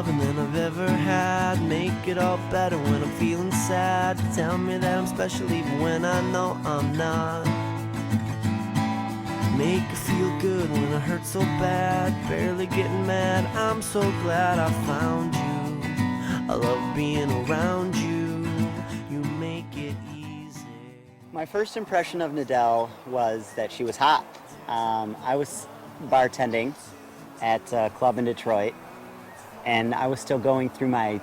Than I've ever had. Make it all better when I'm feeling sad. Tell me that I'm special even when I know I'm not. Make it feel good when I hurt so bad. Barely getting mad. I'm so glad I found you. I love being around you. You make it easy. My first impression of Nidhal was that she was hot. I was bartending at a club in Detroit, and I was still going through my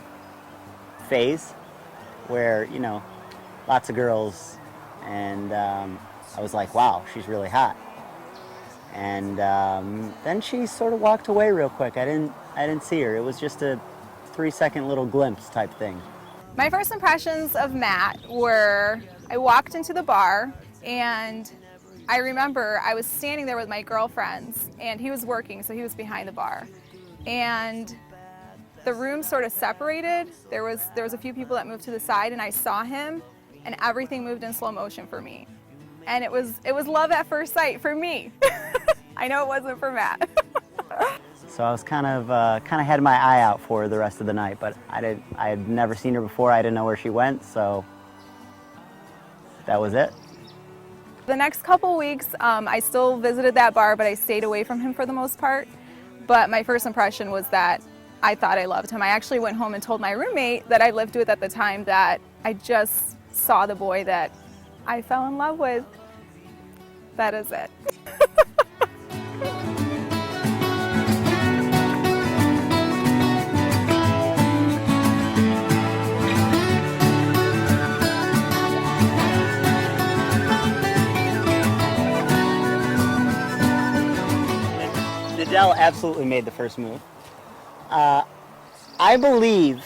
phase where, you know, lots of girls, and I was like, wow, she's really hot. And then she sort of walked away real quick. I didn't see her. It was just a 3-second little glimpse type thing. My first impressions of Matt were, I walked into the bar, and I remember I was standing there with my girlfriends, and he was working, so he was behind the bar. And the room sort of separated. There was a few people that moved to the side, and I saw him, and everything moved in slow motion for me. And it was love at first sight for me. I know it wasn't for Matt. So I was kind of had my eye out for her the rest of the night, but I had never seen her before. I didn't know where she went, so that was it. The next couple weeks, I still visited that bar, but I stayed away from him for the most part. But my first impression was that I thought I loved him. I actually went home and told my roommate that I lived with at the time that I just saw the boy that I fell in love with. That is it. Nidhal absolutely made the first move. I believe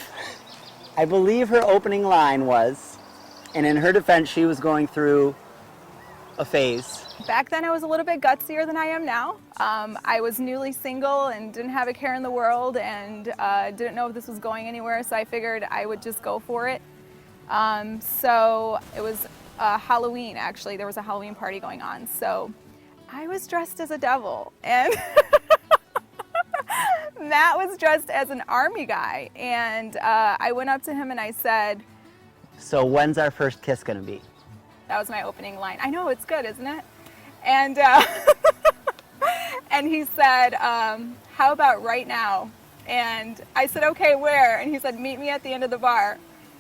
her opening line was, and in her defense, she was going through a phase. Back then I was a little bit gutsier than I am now. I was newly single and didn't have a care in the world, and didn't know if this was going anywhere, so I figured I would just go for it. So it was Halloween, actually. There was a Halloween party going on, so I was dressed as a devil, and Matt was dressed as an army guy, and I went up to him and I said, "So when's our first kiss gonna be?" That was my opening line. I know, it's good, isn't it? And and he said, "How about right now?" And I said, "Okay, where?" And he said, "Meet me at the end of the bar."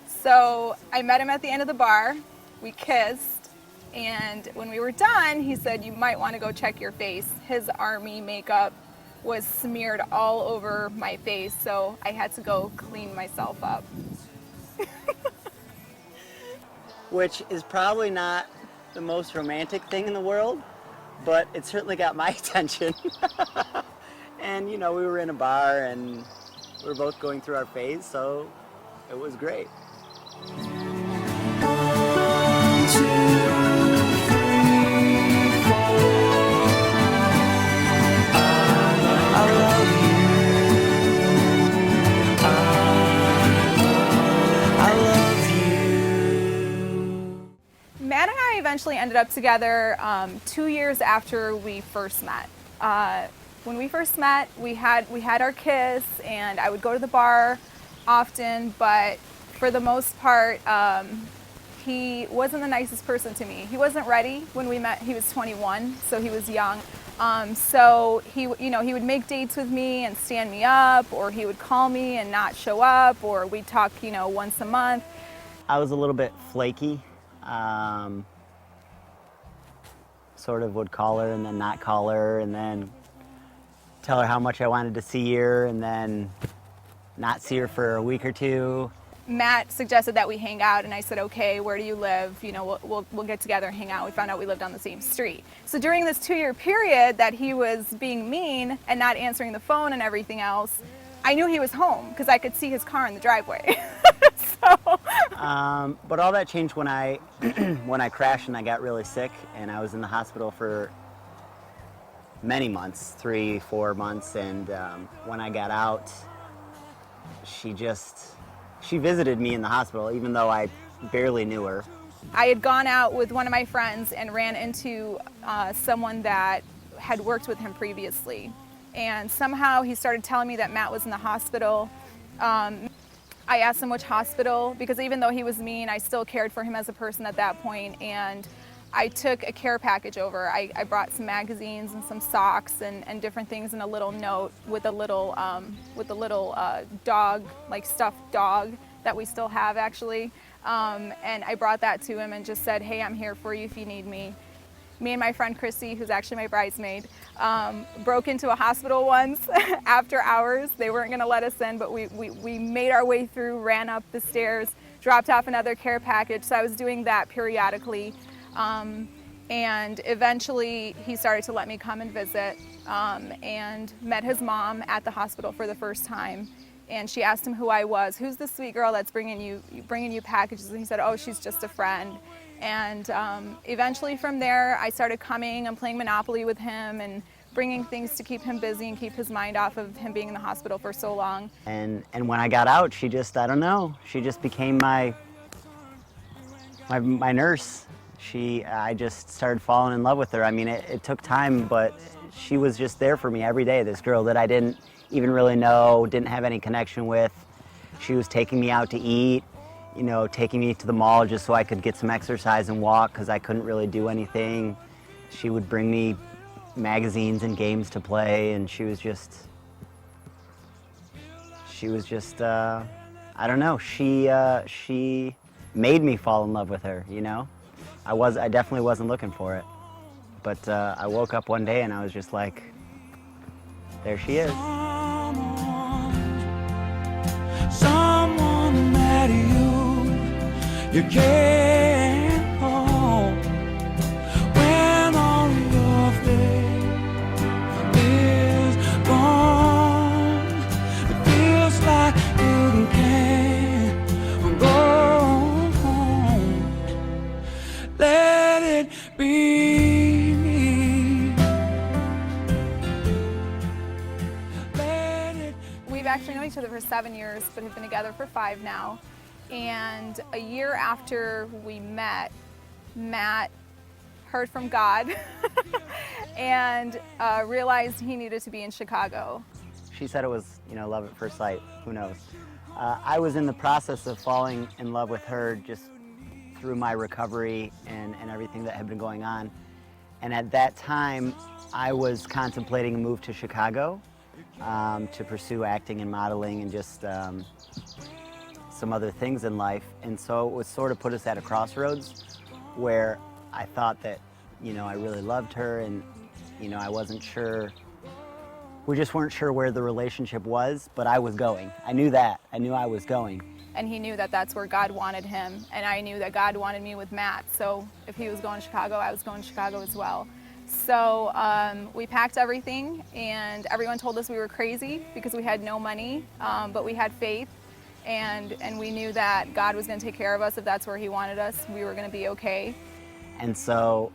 So I met him at the end of the bar. We kissed, and when we were done, he said, "You might want to go check your face." His army makeup was smeared all over my face, so I had to go clean myself up. Which is probably not the most romantic thing in the world, but it certainly got my attention. And, you know, we were in a bar and we were both going through our phase, so it was great. 1, 2, 3, 4. I love you. I love you. Matt and I eventually ended up together 2 years after we first met. When we first met, we had our kiss, and I would go to the bar often, but for the most part, he wasn't the nicest person to me. He wasn't ready when we met. He was 21, so he was young. So he would make dates with me and stand me up, or he would call me and not show up, or we'd talk, once a month. I was a little bit flaky. Sort of would call her and then not call her, and then tell her how much I wanted to see her, and then not see her for a week or two. Matt suggested that we hang out, and I said, okay, where do you live? We'll get together and hang out. We found out we lived on the same street. So during this 2-year period that he was being mean and not answering the phone and everything else, I knew he was home because I could see his car in the driveway. But all that changed when I when I crashed and I got really sick, and I was in the hospital for many months, 3-4 months, and when I got out, she visited me in the hospital, even though I barely knew her. I had gone out with one of my friends and ran into someone that had worked with him previously. And somehow he started telling me that Matt was in the hospital. I asked him which hospital, because even though he was mean, I still cared for him as a person at that point. And I took a care package over. I brought some magazines and some socks and different things, and a little note with a little dog, like stuffed dog that we still have actually. And I brought that to him and just said, hey, I'm here for you if you need me. Me and my friend Chrissy, who's actually my bridesmaid, broke into a hospital once after hours. They weren't going to let us in, but we made our way through, ran up the stairs, dropped off another care package. So I was doing that periodically. And eventually he started to let me come and visit, and met his mom at the hospital for the first time. And she asked him who I was. Who's the sweet girl that's bringing you packages? And he said, oh, she's just a friend. And eventually from there, I started coming and playing Monopoly with him and bringing things to keep him busy and keep his mind off of him being in the hospital for so long. And when I got out, she just, I don't know, she just became my nurse. I just started falling in love with her. I mean, it took time, but she was just there for me every day. This girl that I didn't even really know, didn't have any connection with. She was taking me out to eat, you know, taking me to the mall just so I could get some exercise and walk, because I couldn't really do anything. She would bring me magazines and games to play, and she was just, I don't know, she made me fall in love with her, you know? I definitely wasn't looking for it. But I woke up one day and I was just like, there she is. Someone that you can't hold when all your faith is gone. It feels like you can't go home. Let it be. We've actually known each other for 7 years, but have been together for 5 now. And a year after we met, Matt heard from God and realized he needed to be in Chicago. She said it was, you know, love at first sight. Who knows? I was in the process of falling in love with her just through my recovery and everything that had been going on. And at that time, I was contemplating a move to Chicago to pursue acting and modeling and just some other things in life. And so it was sort of put us at a crossroads where I thought that, you know, I really loved her, and, you know, I wasn't sure, we just weren't sure where the relationship was, but I was going. I knew that. I knew I was going. And he knew that that's where God wanted him, and I knew that God wanted me with Matt. So if he was going to Chicago, I was going to Chicago as well. So we packed everything, and everyone told us we were crazy because we had no money, but we had faith, and we knew that God was going to take care of us. If that's where he wanted us, we were going to be okay. And so,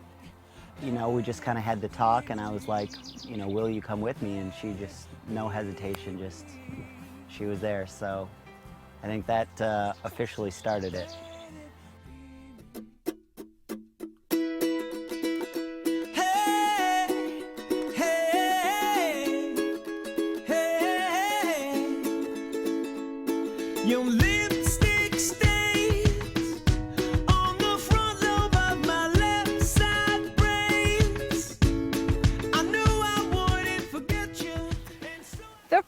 you know, we just kind of had the talk, and I was like, you know, will you come with me? And she just, no hesitation, just, she was there. So I think that officially started it. Your lipstick stains on the front lobe of my left side brains. I knew I wouldn't forget you. The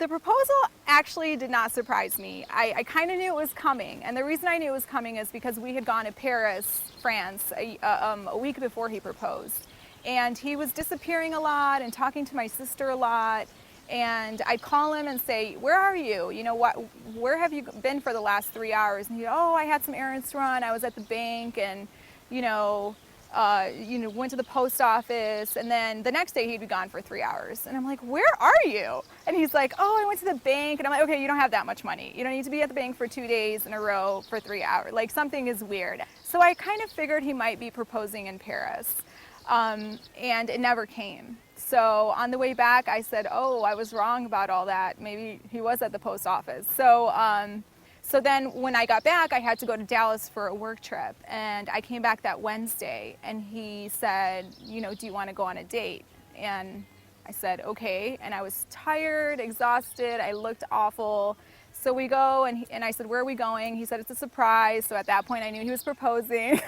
proposal actually did not surprise me. I kind of knew it was coming, and the reason I knew it was coming is because we had gone to Paris, France, a week before he proposed, and he was disappearing a lot and talking to my sister a lot. And I'd call him and say, where are you? You know, where have you been for the last 3 hours? And he'd, oh, I had some errands to run. I was at the bank, and, you know, went to the post office, and then the next day he'd be gone for 3 hours. And I'm like, where are you? And he's like, oh, I went to the bank. And I'm like, okay, you don't have that much money. You don't need to be at the bank for 2 days in a row for 3 hours. Like, something is weird. So I kind of figured he might be proposing in Paris. And it never came. So on the way back, I said, oh, I was wrong about all that. Maybe he was at the post office. So then when I got back, I had to go to Dallas for a work trip. And I came back that Wednesday, and he said, do you want to go on a date? And I said, okay. And I was tired, exhausted. I looked awful. So we go, and I said, where are we going? He said, it's a surprise. So at that point, I knew he was proposing.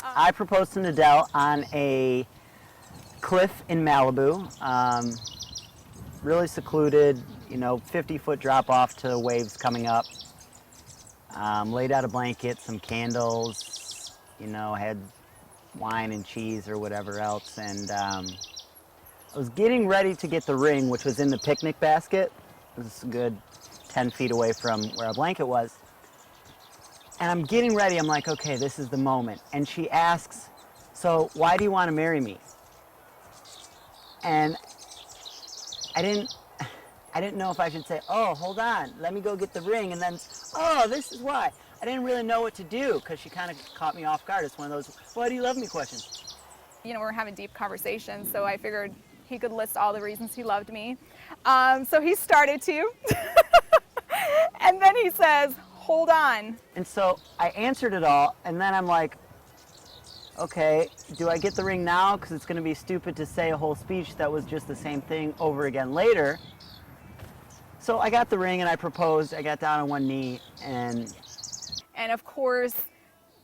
I proposed to Nidhal on a cliff in Malibu, really secluded, 50-foot drop off to the waves coming up. Laid out a blanket, some candles, had wine and cheese or whatever else, and I was getting ready to get the ring, which was in the picnic basket. It was a good 10 feet away from where our blanket was. And I'm getting ready, I'm like, okay, this is the moment. And she asks, so why do you want to marry me? And I didn't know if I should say, oh, hold on, let me go get the ring, and then, oh, this is why. I didn't really know what to do, because she kind of caught me off guard. It's one of those, why do you love me questions. We're having deep conversations, so I figured he could list all the reasons he loved me. So he started to. And then he says, hold on. And so I answered it all, and then I'm like, okay, do I get the ring now? Because it's going to be stupid to say a whole speech that was just the same thing over again later. So I got the ring and I proposed. I got down on one knee, and of course,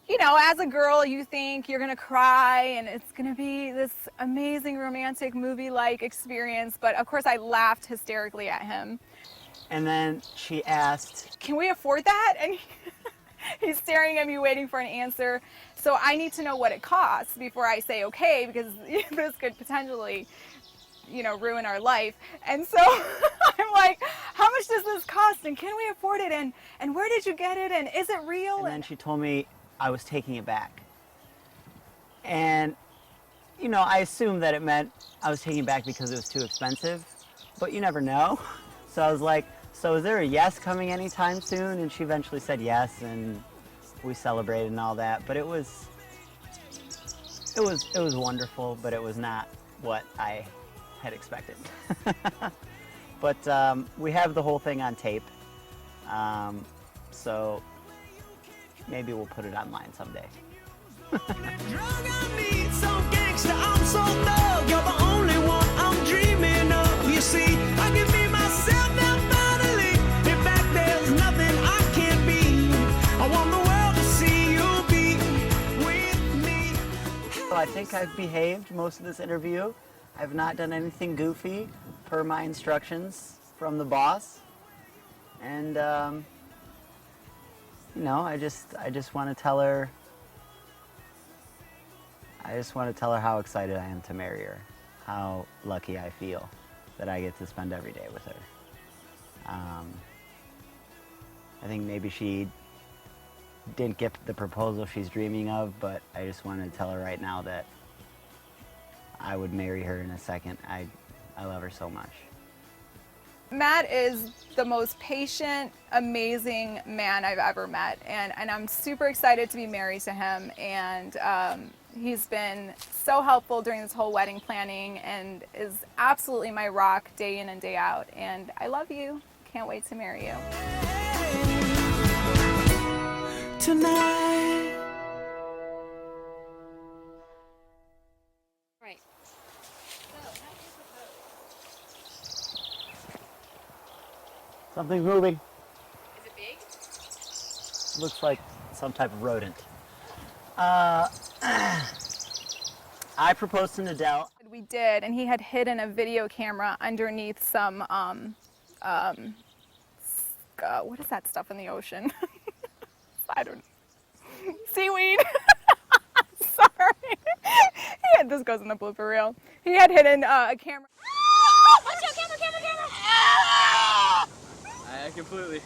as a girl, you think you're gonna cry and it's gonna be this amazing romantic movie-like experience. But of course, I laughed hysterically at him. And then she asked, can we afford that? And he's staring at me, waiting for an answer. So I need to know what it costs before I say okay, because this could potentially, ruin our life. And so I'm like, how much does this cost? And can we afford it? And where did you get it? And is it real? And then she told me I was taking it back. And, I assumed that it meant I was taking it back because it was too expensive, but you never know. So I was like, so is there a yes coming anytime soon? And she eventually said yes, and we celebrated and all that. But it was wonderful, but it was not what I had expected. But we have the whole thing on tape, so maybe we'll put it online someday. I think I've behaved most of this interview. I've not done anything goofy per my instructions from the boss. And I just want to tell her how excited I am to marry her, how lucky I feel that I get to spend every day with her. I think maybe she didn't get the proposal she's dreaming of, but I just wanted to tell her right now that I would marry her in a second. I love her so much. Matt is the most patient, amazing man I've ever met, and I'm super excited to be married to him. And he's been so helpful during this whole wedding planning and is absolutely my rock day in and day out. And I love you. Can't wait to marry you. Tonight. Right. Something's moving. Is it big? Looks like some type of rodent. I proposed to Nidhal. We did, and he had hidden a video camera underneath some, what is that stuff in the ocean? I don't know. Seaweed. Sorry. This goes in the blooper reel. He had hidden a camera. Watch out, camera! I completely.